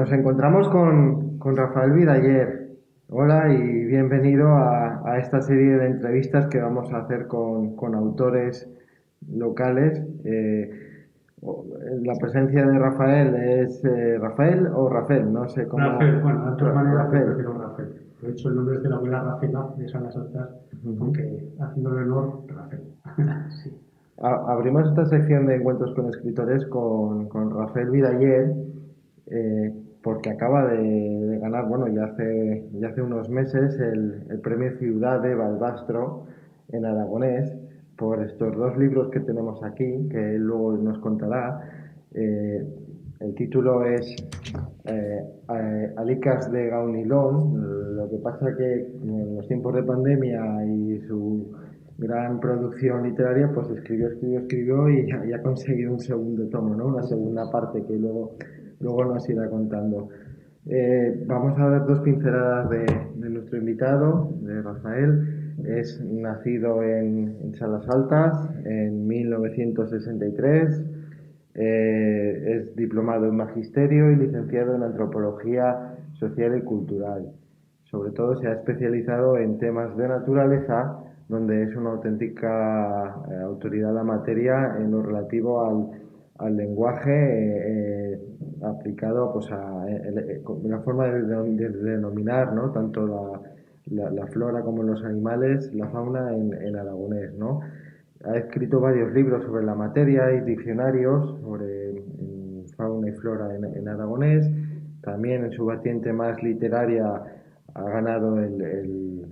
nos encontramos con Rafael Vidaller. Hola y bienvenido a esta serie de entrevistas que vamos a hacer con autores locales. La presencia de Rafael es Rafael o Rafael, no sé Rafael, cómo. bueno, de todas maneras yo Rafael. prefiero Rafael. De hecho, el nombre es de la abuela Rafela de Salas Altas, Ujú. aunque haciéndole honor, Rafael. Sí. Abrimos esta sección de encuentros con escritores con Rafael Vidaller, porque acaba de ganar, bueno, ya hace unos meses, el premio Ciudad de Balbastro en aragonés por estos dos libros que tenemos aquí, que él luego nos contará. Eh, el título es Alicas de Gaunilón. Lo que pasa que en los tiempos de pandemia y su gran producción literaria, pues escribió y ha conseguido un segundo tomo, ¿no? Una segunda parte que luego nos irá contando. Vamos a dar dos pinceladas de nuestro invitado, de Rafael. Es nacido en Salas Altas en 1963. Es diplomado en Magisterio y licenciado en Antropología Social y Cultural. Sobre todo se ha especializado en temas de naturaleza, donde es una auténtica autoridad en la materia en lo relativo al lenguaje aplicado pues, una forma de denominar, ¿no? Tanto la flora como los animales, la fauna en aragonés, ¿no? Ha escrito varios libros sobre la materia y diccionarios sobre fauna y flora en aragonés. También en su vertiente más literaria ha ganado el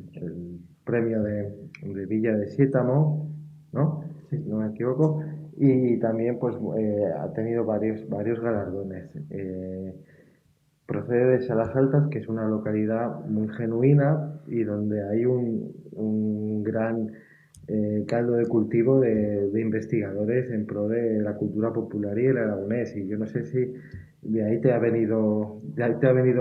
premio de Villa de Sietamo, ¿no? Si no me equivoco. Y también pues, ha tenido varios galardones. Procede de Salas Altas, que es una localidad muy genuina y donde hay un gran caldo de cultivo de investigadores en pro de la cultura popular y el aragonés. Y yo no sé si de ahí te ha venido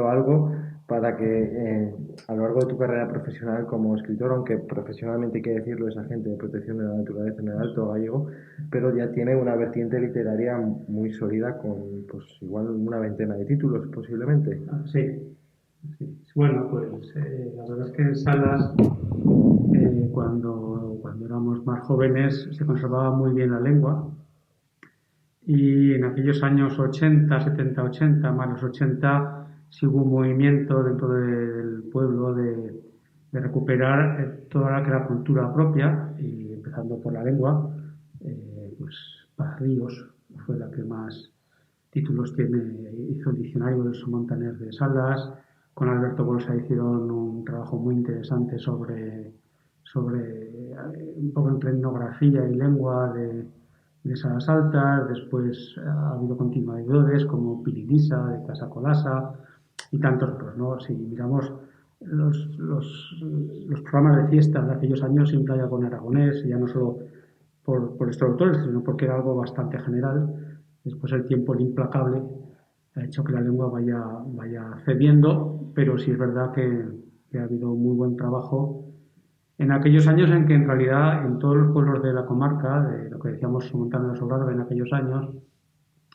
algo para que a lo largo de tu carrera profesional como escritor, aunque profesionalmente hay que decirlo, es agente de protección de la naturaleza en el Alto Gallego, pero ya tiene una vertiente literaria muy sólida con pues igual una veintena de títulos posiblemente. Sí, sí. Bueno, pues la verdad es que en Salas, cuando éramos más jóvenes, se conservaba muy bien la lengua. Y en aquellos años 80, 70, 80, más los 80, sí hubo un movimiento dentro del pueblo de recuperar toda la que era cultura propia, y empezando por la lengua, pues Ríos fue la que más títulos tiene, hizo el diccionario del Montaner de Salas, con Alberto Bolsa hicieron un trabajo muy interesante sobre un poco entre etnografía y lengua de Salas Altas. Después ha habido continuadores como Pirilisa de Casa Colasa y tantos otros, ¿no? Si miramos los programas de fiesta de aquellos años, siempre hay algo en aragonés, ya no solo por estos autores, sino porque era algo bastante general. Después el tiempo, el implacable, ha hecho que la lengua vaya cediendo, pero sí es verdad que ha habido muy buen trabajo en aquellos años en que en realidad en todos los pueblos de la comarca, de lo que decíamos Montana de Sobrarbe en aquellos años,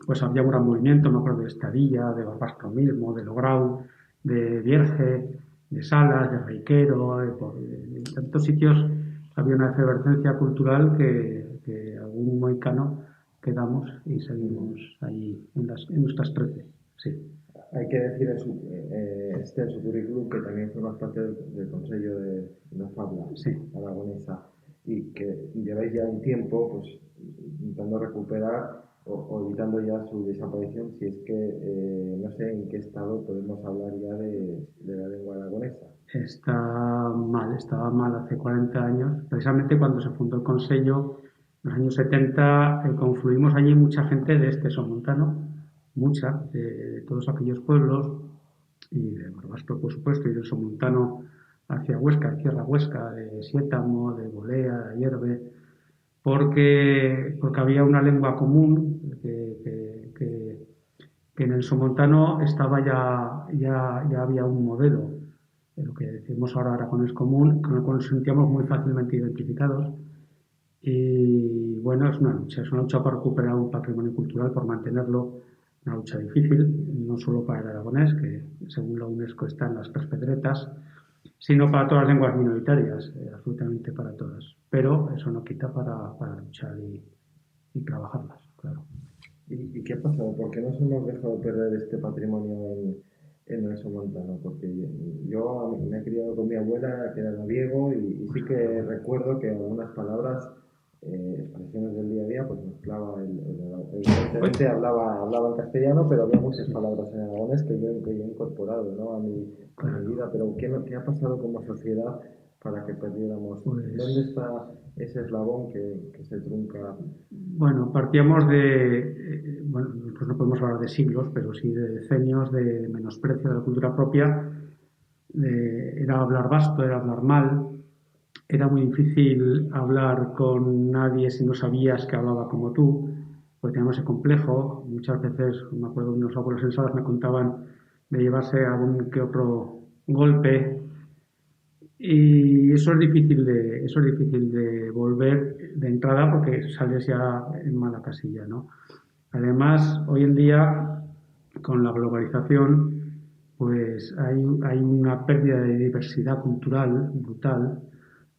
pues había un gran movimiento, me acuerdo de Estadilla, de Barbastro mismo, de Lograu, de Vierge, de Salas, de Reiquero, de tantos sitios había una efervescencia cultural que algún moicano quedamos y seguimos ahí en nuestras treces. Sí, Hay que decir en su currículum que también formas parte del Consejo de la Fabla sí. Aragonesa y que lleváis ya un tiempo pues, intentando recuperar o evitando ya su desaparición, si es que no sé en qué estado podemos hablar ya de la lengua aragonesa. Estaba mal hace 40 años, precisamente cuando se fundó el Consello, en los años 70, confluimos allí mucha gente de este somontano, mucha, de todos aquellos pueblos, y de Barbastro, por supuesto, y del somontano hacia Huesca, Tierra Huesca, de Siétamo, de Bolea, de Ayerbe, porque había una lengua común que en el somontano estaba ya había un modelo, de lo que decimos ahora aragonés común, con el cual nos sentíamos muy fácilmente identificados. Y bueno, es una lucha por recuperar un patrimonio cultural, por mantenerlo, una lucha difícil, no solo para el aragonés, que según la UNESCO está en las tres pedretas, sino para todas las lenguas minoritarias, absolutamente para todas. Pero eso no quita para luchar y trabajarlas, claro. ¿Y qué ha pasado? ¿Por qué nos hemos dejado perder este patrimonio en el somontano? Porque yo me he criado con mi abuela, que era gallego, y sí que recuerdo que algunas palabras, expresiones del día a día, pues mezclaba, evidentemente hablaba en castellano, pero había muchas Sí, palabras en aragonés que yo he incorporado, ¿no? a mi claro. vida. Pero ¿qué ha pasado como sociedad para que perdiéramos? ¿Dónde Pues está ese eslabón que se trunca? bueno, partíamos bueno, pues no podemos hablar de siglos, pero sí de decenios de menosprecio de la cultura propia. Era hablar vasto, era hablar mal, era muy difícil hablar con nadie si no sabías que hablaba como tú, porque teníamos ese complejo. Muchas veces, me acuerdo de unos abuelos en Salas me contaban de llevarse algún que otro golpe. Y eso es difícil de volver de entrada porque sales ya en mala casilla, ¿no? Además, hoy en día, con la globalización, pues hay una pérdida de diversidad cultural brutal.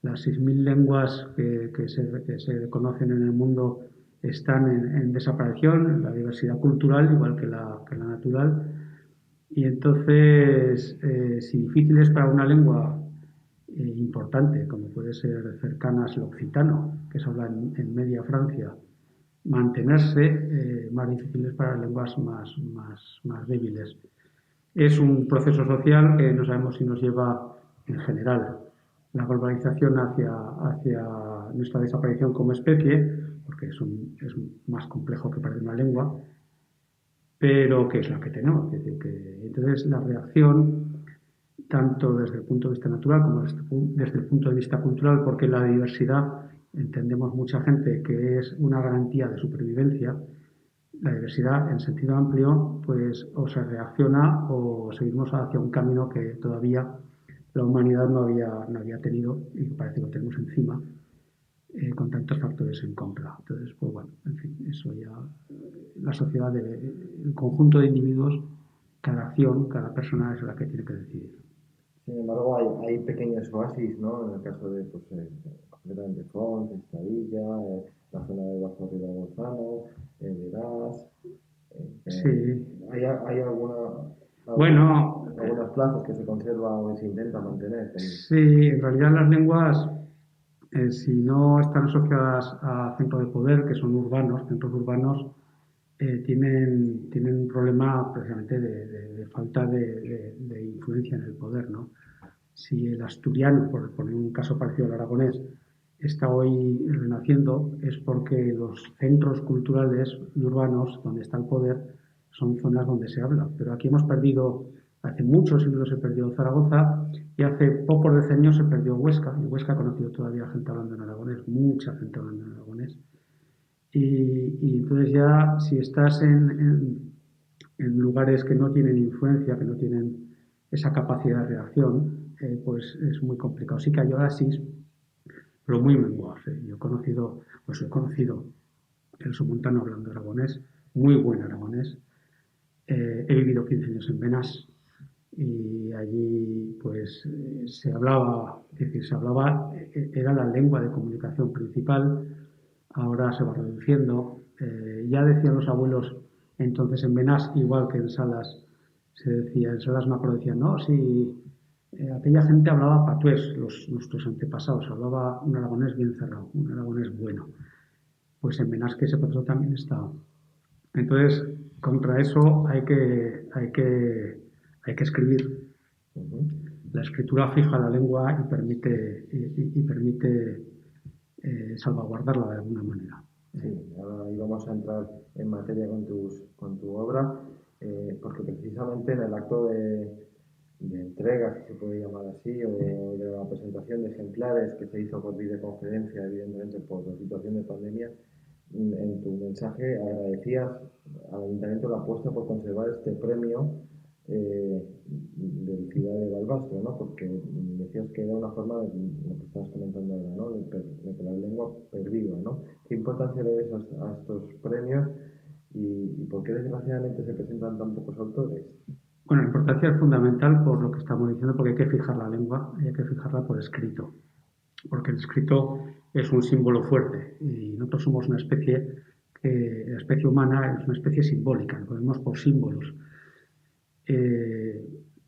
Las 6.000 lenguas que se conocen en el mundo están en desaparición, la diversidad cultural, igual que la natural. Y entonces, si difícil es para una lengua importante, como puede ser cercanas el occitano, que se habla en media Francia, mantenerse, más difícil es para lenguas más débiles. Es un proceso social que no sabemos si nos lleva en general la globalización hacia nuestra desaparición como especie, porque es más complejo que perder una lengua, pero que es la que tenemos. Es decir, entonces la reacción, tanto desde el punto de vista natural como desde el punto de vista cultural, porque la diversidad entendemos mucha gente que es una garantía de supervivencia. La diversidad en sentido amplio, pues o se reacciona o seguimos hacia un camino que todavía la humanidad no había tenido y que parece que lo tenemos encima, con tantos factores en contra. Entonces, pues bueno, en fin, eso ya, la sociedad, el conjunto de individuos, cada acción, cada persona es la que tiene que decidir. Sin embargo, hay pequeños oasis, ¿no? En el caso de, pues, concretamente Font, Estadilla, la zona de Bajo Ribagorzano, Verás. Sí, Hay bueno, algunas plazas que se conservan o que se intenta mantener. sí, en realidad las lenguas, si no están asociadas a centros de poder, que son urbanos, centros urbanos, tienen un problema precisamente de falta de influencia en el poder, ¿no? Si el asturiano, por poner un caso parecido al aragonés, está hoy renaciendo, es porque los centros culturales y urbanos donde está el poder son zonas donde se habla. Pero aquí hemos perdido, hace muchos siglos se perdió Zaragoza y hace pocos decenios se perdió Huesca. Y Huesca ha conocido todavía gente hablando en aragonés, mucha gente hablando en aragonés. Y entonces ya si estás en lugares que no tienen influencia, que no tienen esa capacidad de reacción, pues es muy complicado. Sí que hay oasis, pero muy menguados. Yo he conocido el somontano hablando aragonés, muy buen aragonés. He vivido 15 años en Benás y allí pues se hablaba, es decir, era la lengua de comunicación principal. Ahora se va reduciendo. Ya decían los abuelos entonces en Benás, igual que en Salas, se decía, en Salas me acuerdo, decían, no, si aquella gente hablaba patués, nuestros antepasados, hablaba un aragonés bien cerrado, un aragonés bueno. Pues en Benás que ese proceso también está. Entonces, contra eso hay que escribir. Ujú. La escritura fija la lengua y permite salvaguardarla de alguna manera. Sí, ahora íbamos a entrar en materia con tu obra, porque precisamente en el acto de entrega, si se puede llamar así, o de la presentación de ejemplares que se hizo por videoconferencia, evidentemente por la situación de pandemia, en tu mensaje agradecías al Ayuntamiento la apuesta por conservar este premio del Ciudad de Balbastro, ¿no? Porque decías que era una forma de lo que estabas comentando ahora, ¿no? De que la lengua perviva, ¿no? ¿Qué importancia le das a estos premios ¿Y por qué desgraciadamente se presentan tan pocos autores? Bueno, la importancia es fundamental por lo que estamos diciendo, porque hay que fijar la lengua y hay que fijarla por escrito, porque el escrito es un símbolo fuerte y nosotros somos una especie, la especie humana es una especie simbólica, nos movemos por símbolos. Eh,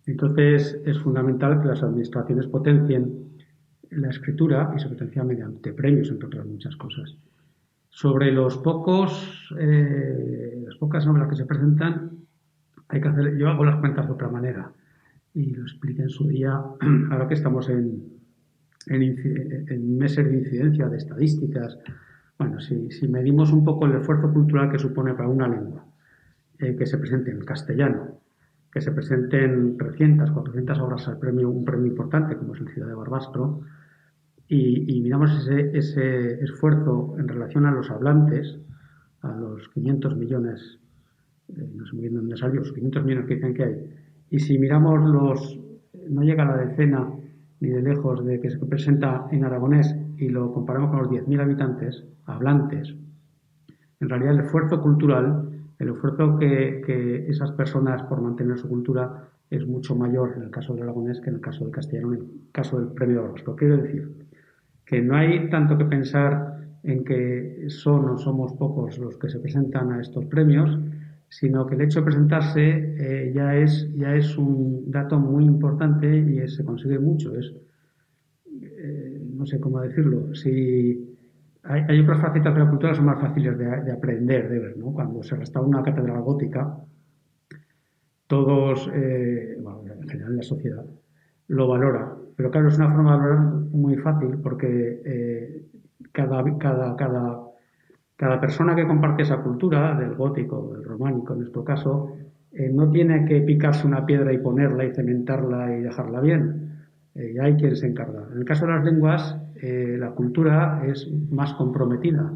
entonces es fundamental que las administraciones potencien la escritura y se potencia mediante premios, entre otras muchas cosas. Sobre las pocas novelas que se presentan, hay que hacer, yo hago las cuentas de otra manera y lo expliqué en su día, ahora que estamos en meses de incidencia, de estadísticas. Bueno, si medimos un poco el esfuerzo cultural que supone para una lengua, que se presente en castellano, que se presenten 300, 400 obras al premio, un premio importante como es el Ciudad de Barbastro, y miramos ese esfuerzo en relación a los hablantes, a los 500 millones, no sé muy bien dónde salió, los 500 millones que dicen que hay, y si miramos no llega a la decena ni de lejos de que se presenta en aragonés y lo comparamos con los 10.000 habitantes, hablantes, en realidad el esfuerzo cultural, el esfuerzo que esas personas por mantener su cultura es mucho mayor en el caso del aragonés que en el caso del castellano, en el caso del premio de Barbastro. Quiero decir que no hay tanto que pensar en que son o somos pocos los que se presentan a estos premios, sino que el hecho de presentarse ya es un dato muy importante y se consigue mucho. No sé cómo decirlo. Si hay otras facetas de la cultura que son más fáciles de aprender, de ver, ¿no? Cuando se restaura una catedral gótica, todos, bueno, en general la sociedad, lo valora. Pero claro, es una forma de valorar muy fácil porque cada persona que comparte esa cultura, del gótico, del románico en nuestro caso, no tiene que picarse una piedra y ponerla y cementarla y dejarla bien. Ya hay quien se encarga. En el caso de las lenguas, la cultura es más comprometida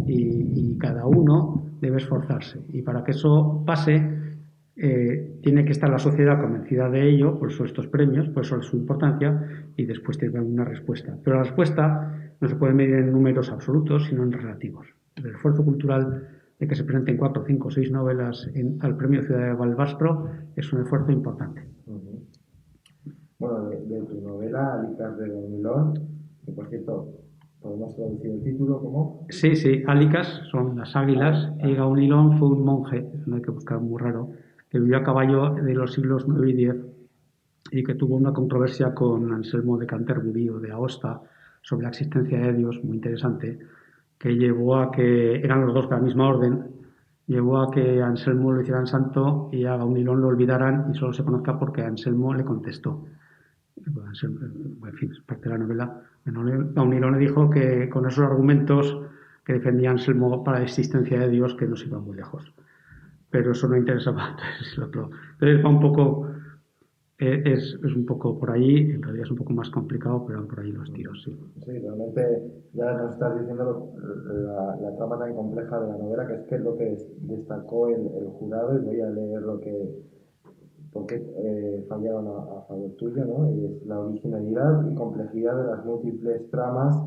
y cada uno debe esforzarse. Y para que eso pase, tiene que estar la sociedad convencida de ello, por eso estos premios, por eso su importancia, y después tiene una respuesta. Pero la respuesta no se puede medir en números absolutos, sino en relativos. El esfuerzo cultural de que se presenten 4, 5, 6 novelas al premio Ciudad de Barbastro es un esfuerzo importante. Uh-huh. Bueno, de tu novela, Alicas de Don Milón, que por cierto, podemos traducir el título como... Sí, Alicas son las águilas, y Gaunilón fue un monje, no hay que buscar muy raro, que vivió a caballo de los siglos 9 y 10 y que tuvo una controversia con Anselmo de Canterbury o de Aosta sobre la existencia de Dios, muy interesante, que llevó a que, eran los dos de la misma orden, llevó a que a Anselmo lo hicieran santo y a Gaunilón lo olvidaran y solo se conozca porque Anselmo le contestó. En fin, es parte de la novela. Gaunilón le dijo que con esos argumentos que defendía Anselmo para la existencia de Dios, que no se iba muy lejos. Pero eso no interesaba. Entonces va un poco, es un poco por ahí, en realidad es un poco más complicado, pero van por ahí los tiros, sí. Sí, realmente ya nos estás diciendo la trama tan compleja de la novela, que es lo que destacó el jurado, y voy a leer por qué fallaron a favor tuyo, ¿no? Y es la originalidad y complejidad de las múltiples tramas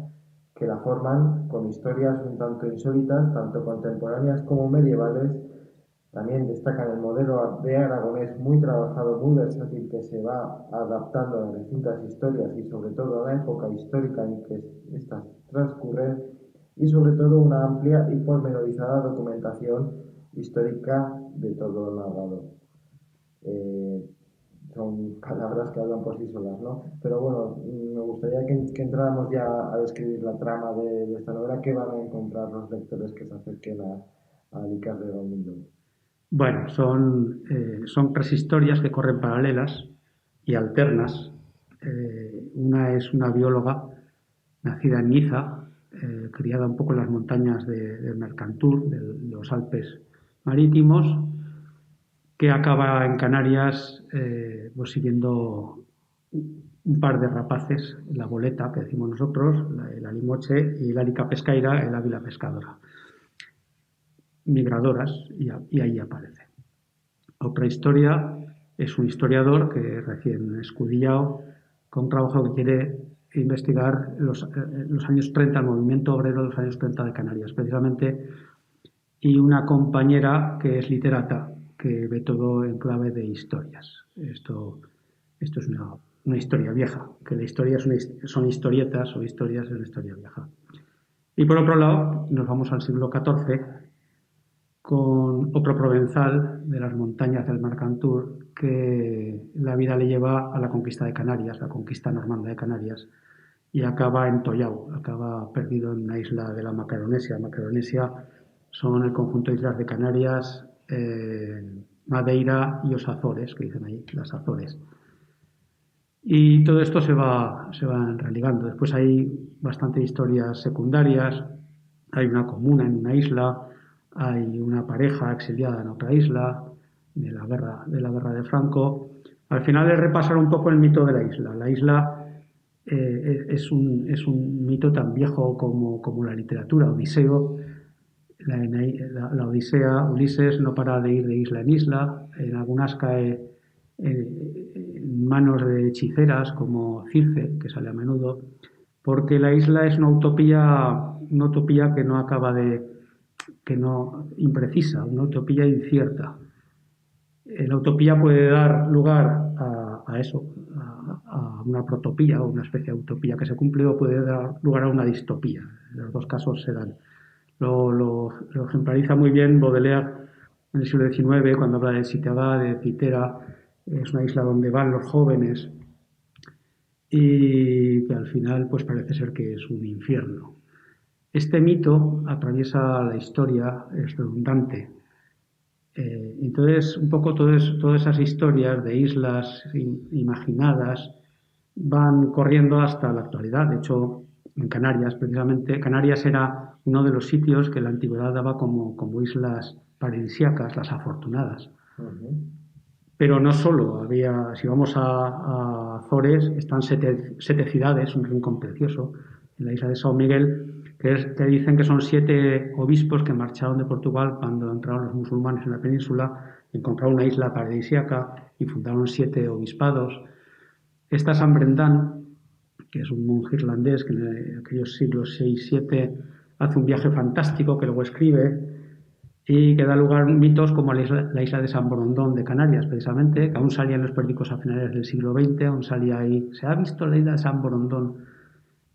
que la forman, con historias un tanto insólitas, tanto contemporáneas como medievales. También destacan el modelo de aragonés muy trabajado, muy versátil, que se va adaptando a las distintas historias y sobre todo a la época histórica en que estas transcurren, y sobre todo una amplia y pormenorizada documentación histórica de todo lo narrado. Son palabras que hablan por sí solas, ¿no? Pero bueno, me gustaría que entráramos ya a describir la trama de esta novela. ¿Qué van a encontrar los lectores que se acerquen a Alicas de Don Milón? Bueno, son 3 historias que corren paralelas y alternas. Una es una bióloga nacida en Niza, criada un poco en las montañas de Mercantur, de los Alpes marítimos, que acaba en Canarias pues siguiendo un par de rapaces, la boleta, que decimos nosotros, el alimoche, y la álica pescaira, el águila pescadora, migradoras, y ahí aparece. Otra historia es un historiador que recién escudillado, con un trabajo que quiere investigar los años 30, el movimiento obrero de los años 30 de Canarias, precisamente y una compañera que es literata, que ve todo en clave de historias. Esto es una historia vieja, que la historia son historietas o historias de una historia vieja. Y por otro lado, nos vamos al siglo XIV con otro provenzal de las montañas del Mercantour que la vida le lleva a la conquista de Canarias, la conquista normanda de Canarias, y acaba en Toyau, acaba perdido en una isla de la Macaronesia. Macaronesia son el conjunto de islas de Canarias, Madeira y los Azores, que dicen ahí, las Azores. Y todo esto se va religando. Después hay bastantes historias secundarias, hay una comuna en una isla, hay una pareja exiliada en otra isla, de la guerra de Franco. Al final es repasar un poco el mito de la isla. La isla es un mito tan viejo como la literatura. Odiseo, la Odisea, Ulises no para de ir de isla en isla, en algunas cae en manos de hechiceras como Circe, que sale a menudo, porque la isla es una utopía que no acaba que no imprecisa, una utopía incierta. La utopía puede dar lugar a eso, a una protopía o una especie de utopía que se cumple, o puede dar lugar a una distopía. En los dos casos se dan. Lo ejemplariza muy bien Baudelaire en el siglo XIX, cuando habla de Citadà, de Citera. Es una isla donde van los jóvenes y que al final pues parece ser que es un infierno. Este mito atraviesa la historia, es redundante. Entonces, un poco todas esas historias de islas imaginadas van corriendo hasta la actualidad. De hecho, en Canarias, precisamente, Canarias era uno de los sitios que la antigüedad daba como islas paradisíacas, las afortunadas. Pero no solo, si vamos a Azores, están siete ciudades, un rincón precioso, en la isla de São Miguel, que dicen que son 7 obispos que marcharon de Portugal cuando entraron los musulmanes en la península, encontraron una isla paradisíaca y fundaron 7 obispados. Está San Brendán, que es un monje irlandés que en aquellos siglos 6-7 hace un viaje fantástico que luego escribe y que da lugar a mitos como la isla de San Borondón de Canarias, precisamente, que aún salía en los periódicos a finales del siglo XX, aún salía ahí, se ha visto la isla de San Borondón.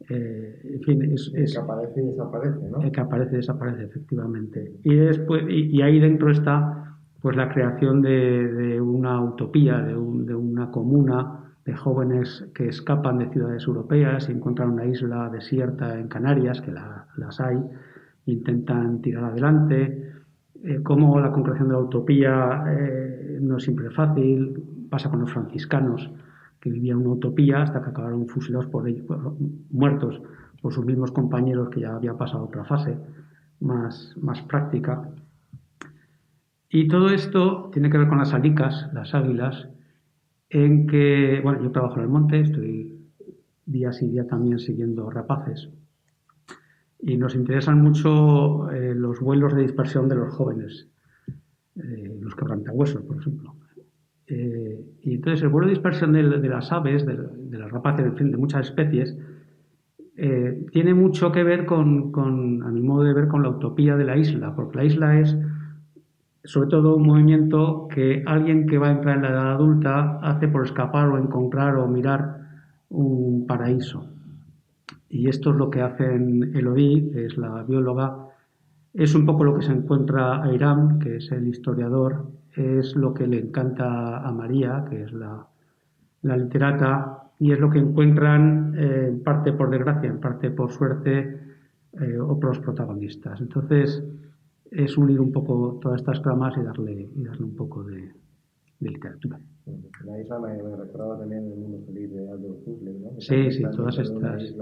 En fin, que aparece y desaparece, ¿no? Que aparece y desaparece, efectivamente. Y ahí dentro está pues la creación de una utopía, de una comuna de jóvenes que escapan de ciudades europeas y encuentran una isla desierta en Canarias, que las hay, intentan tirar adelante. Cómo la concreción de la utopía no es siempre fácil, pasa con los franciscanos, que vivían una utopía hasta que acabaron fusilados muertos por sus mismos compañeros que ya habían pasado a otra fase más práctica. Y todo esto tiene que ver con las alicas, las águilas, en que, bueno, yo trabajo en el monte, estoy día sí día también siguiendo rapaces, y nos interesan mucho los vuelos de dispersión de los jóvenes, los quebrantahuesos, por ejemplo. Y entonces el vuelo de dispersión de las aves, de las rapaces, en fin, de muchas especies, tiene mucho que ver a mi modo de ver, con la utopía de la isla, porque la isla es sobre todo un movimiento que alguien que va a entrar en la edad adulta hace por escapar o encontrar o mirar un paraíso. Y esto es lo que hacen Elodie, que es la bióloga, es un poco lo que se encuentra a Irán, que es el historiador, es lo que le encanta a María, que es la literata, y es lo que encuentran en parte por desgracia, en parte por suerte, otros protagonistas. Entonces, es unir un poco todas estas tramas y darle un poco de literatura. La isla me recordaba también el mundo feliz de Aldous Huxley, ¿no? Sí, todas estas.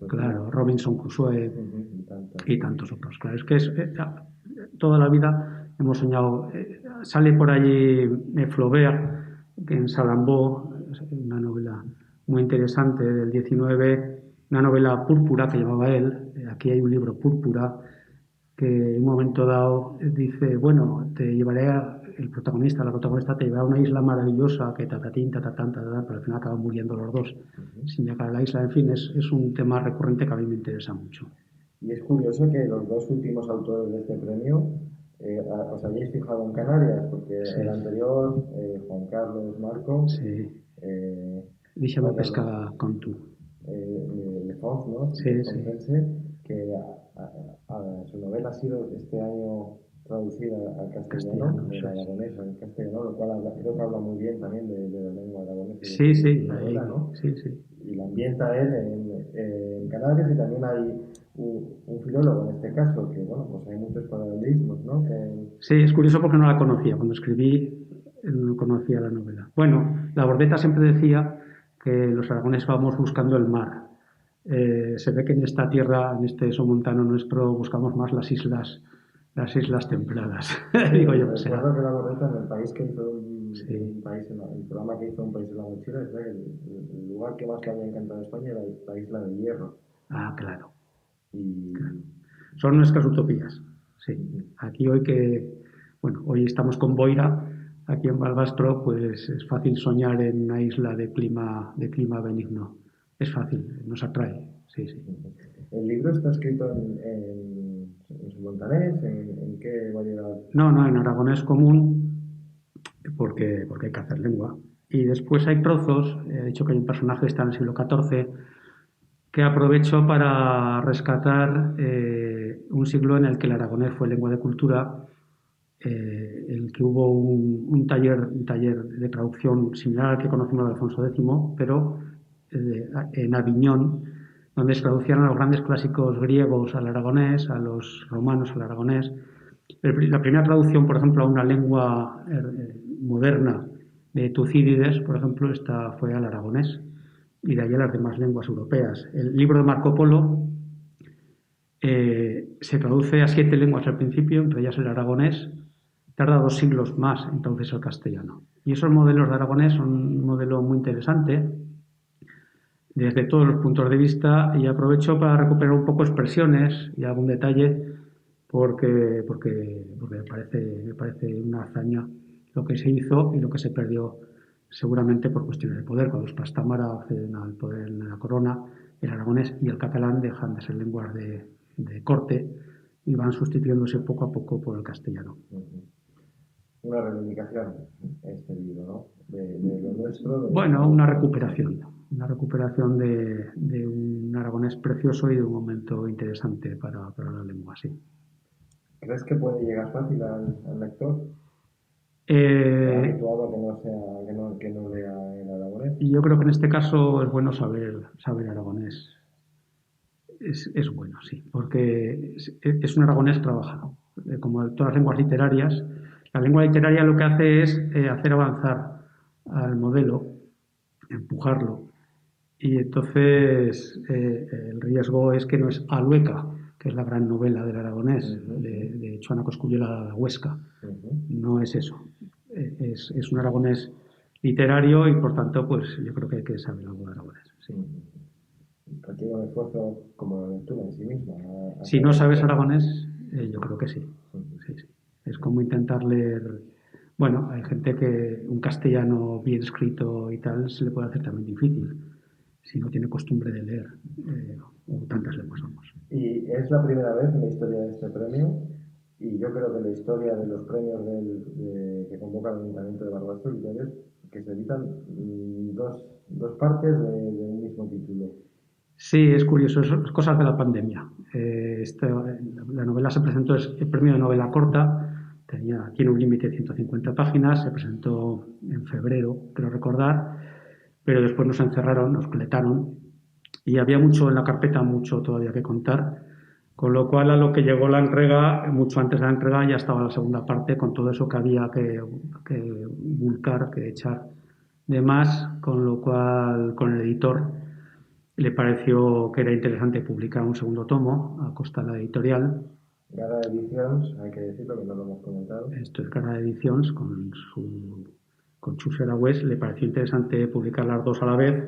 Claro, Robinson Crusoe y tantos otros. Claro, es que toda la vida hemos soñado. Sale por allí Flaubert, que en Salambó, una novela muy interesante del 19, una novela púrpura que llamaba él. Aquí hay un libro púrpura que en un momento dado dice, bueno, el protagonista, la protagonista te llevará a una isla maravillosa que tatatín, tatatán, tatatán, pero al final acaban muriendo los dos sin llegar a la isla. En fin, es un tema recurrente que a mí me interesa mucho. Y es curioso que los dos últimos autores de este premio os habéis fijado en Canarias, porque Sí. el anterior, Juan Carlos Marco, Sí. eh, Díxeme vaya, pesca con tú. Le Fons, ¿no? Sí, Escritor sí. fontense, que su novela ha sido este año traducida al castellano, Castellano, del eso es. aragonés al castellano, lo cual creo que habla muy bien también de la lengua aragonesa y de Sí, su sí, novela, ahí, ¿no? sí, sí. Y la ambienta él en Canarias, y también hay un filólogo en este caso, que bueno, pues hay muchos paralelismos, ¿no? Sí, es curioso porque no la conocía. Cuando escribí no conocía la novela. Bueno, la Bordeta siempre decía que los aragoneses vamos buscando el mar. Se ve que en esta tierra, en este somontano nuestro, buscamos más las islas templadas. Sí, Digo yo, será. recuerdo que la Borreta en el país que hizo Sí, un país, el programa que hizo Un País en la Mochila, decía que el lugar que más le había encantado de España era la isla de Hierro. ah, claro, claro. Y Son nuestras utopías. Sí. Aquí hoy bueno, hoy estamos con Boira, aquí en Balbastro, pues es fácil soñar en una isla de clima benigno. Es fácil, nos atrae. Sí, sí. el libro está escrito en su montanés, en qué variedad. No, no, en aragonés común, porque hay que hacer lengua. Y después hay trozos, he dicho que hay un personaje que está en el siglo XIV, que aprovecho para rescatar un siglo en el que el aragonés fue lengua de cultura, el que hubo un taller de traducción similar al que conocimos de Alfonso X, pero en Aviñón, donde se traducían a los grandes clásicos griegos al aragonés, a los romanos al aragonés. La primera traducción, por ejemplo, a una lengua moderna de Tucídides, por ejemplo, esta fue al aragonés y de ahí a las demás lenguas europeas. El libro de Marco Polo se traduce a 7 lenguas al principio, entre ellas el aragonés, tarda 2 siglos más entonces el castellano. Y esos modelos de aragonés son un modelo muy interesante desde todos los puntos de vista, y aprovecho para recuperar un poco expresiones y algún detalle porque me parece una hazaña lo que se hizo y lo que se perdió seguramente por cuestiones de poder. Cuando los Pastamara acceden al poder en la corona, el aragonés y el catalán dejan de ser lenguas de corte y van sustituyéndose poco a poco por el castellano. Una reivindicación, este libro, ¿no? De lo nuestro. Bueno, una recuperación de un aragonés precioso y de un momento interesante para la lengua, sí. ¿Crees que puede llegar fácil al lector? Ya Eh, habituado a que no sea, que no lea el aragonés. y yo creo que en este caso es bueno saber aragonés. Es bueno, sí, porque es un aragonés trabajado. Como todas las lenguas literarias, la lengua literaria lo que hace es hacer avanzar al modelo, empujarlo. Y entonces el riesgo es que no es Alueca, que es la gran novela del aragonés, de Joana Cosculluela de Huesca. No es eso. Es un aragonés literario y por tanto, pues yo creo que hay que saber algo de aragonés. Sí. Requiere un esfuerzo como la lectura en sí misma. Si no sabes aragonés, yo creo que sí. Sí, sí. Es como intentar leer. Bueno, hay gente que un castellano bien escrito y tal se le puede hacer también difícil si no tiene costumbre de leer, o tantas lenguas vamos. Y es la primera vez en la historia de este premio, y yo creo que en la historia de los premios que convoca el Ayuntamiento de Barbastro Literarios, que se editan dos partes de un mismo título. Sí, es curioso, es cosas de la pandemia. La novela se presentó, es el premio de novela corta, tiene un límite de 150 páginas, se presentó en febrero, creo recordar, pero después nos encerraron, nos cletaron y había mucho en la carpeta, mucho todavía que contar, con lo cual a lo que llegó la entrega, mucho antes de la entrega ya estaba la segunda parte con todo eso que había que vulcar, que echar de más, con lo cual con el editor le pareció que era interesante publicar un segundo tomo a costa de la editorial. Gara Editions, hay que decirlo que no lo hemos comentado. Esto es Gara Editions con Chus West, le pareció interesante publicar las dos a la vez.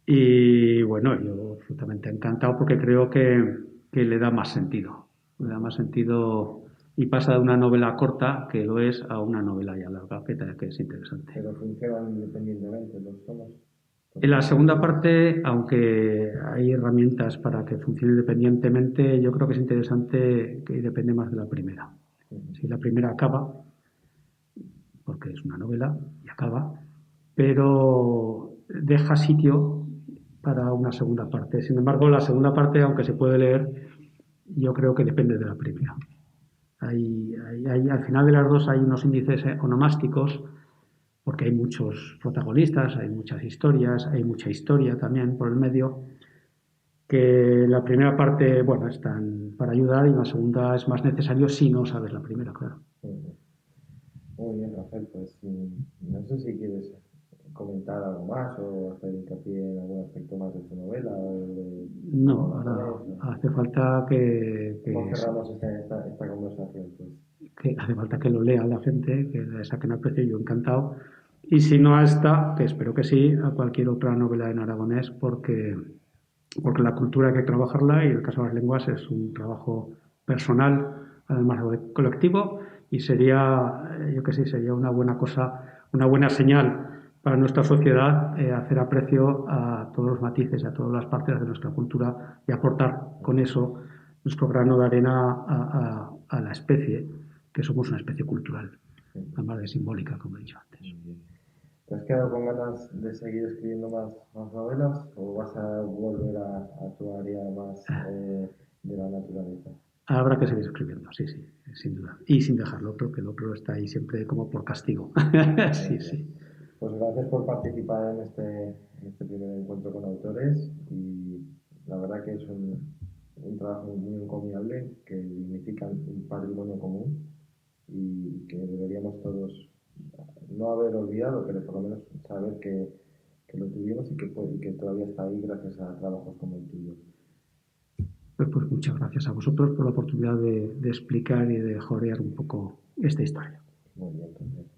Y bueno, yo absolutamente encantado porque creo que le da más sentido. Le da más sentido y pasa de una novela corta, que lo es, a una novela ya larga, que es interesante. Pero funcionan independientemente los tomos. En la segunda parte, aunque hay herramientas para que funcione independientemente, yo creo que es interesante que depende más de la primera. Sí, la primera acaba, porque es una novela y acaba, pero deja sitio para una segunda parte. Sin embargo, la segunda parte, aunque se puede leer, yo creo que depende de la primera. Al final de las dos hay unos índices onomásticos, porque hay muchos protagonistas, hay muchas historias, hay mucha historia también por el medio, que la primera parte, bueno, están para ayudar y la segunda es más necesario si no sabes la primera, claro. Muy bien, Rafael, pues no sé si quieres comentar algo más o hacer hincapié en algún aspecto más de tu novela o de No, Aragonés. ahora hace falta ¿Cómo cerramos esta conversación? Pues, que hace falta que lo lea la gente, que le saquen al precio, yo encantado. Y si no a esta, que espero que sí, a cualquier otra novela en aragonés, porque la cultura hay que trabajarla y el caso de las lenguas es un trabajo personal, además de colectivo, y sería, yo que sé, sería una buena cosa, una buena señal para nuestra sociedad hacer aprecio a todos los matices, a todas las partes de nuestra cultura y aportar con eso nuestro grano de arena a la especie, que somos una especie cultural, además de simbólica, como he dicho antes. ¿te has quedado con ganas de seguir escribiendo más novelas o vas a volver a tu área más de la naturaleza? Habrá que seguir escribiendo, sí, sí, sin duda. Y sin dejar lo otro, que el otro está ahí siempre como por castigo. Muy Sí, bien. sí. Pues gracias por participar en este primer encuentro con autores y la verdad que es un trabajo muy encomiable que dignifica un patrimonio común y que deberíamos todos no haber olvidado, pero por lo menos saber que lo tuvimos y que todavía está ahí gracias a trabajos como el tuyo. Pues muchas gracias a vosotros por la oportunidad de explicar y de jorear un poco esta historia. Muy bien, entonces.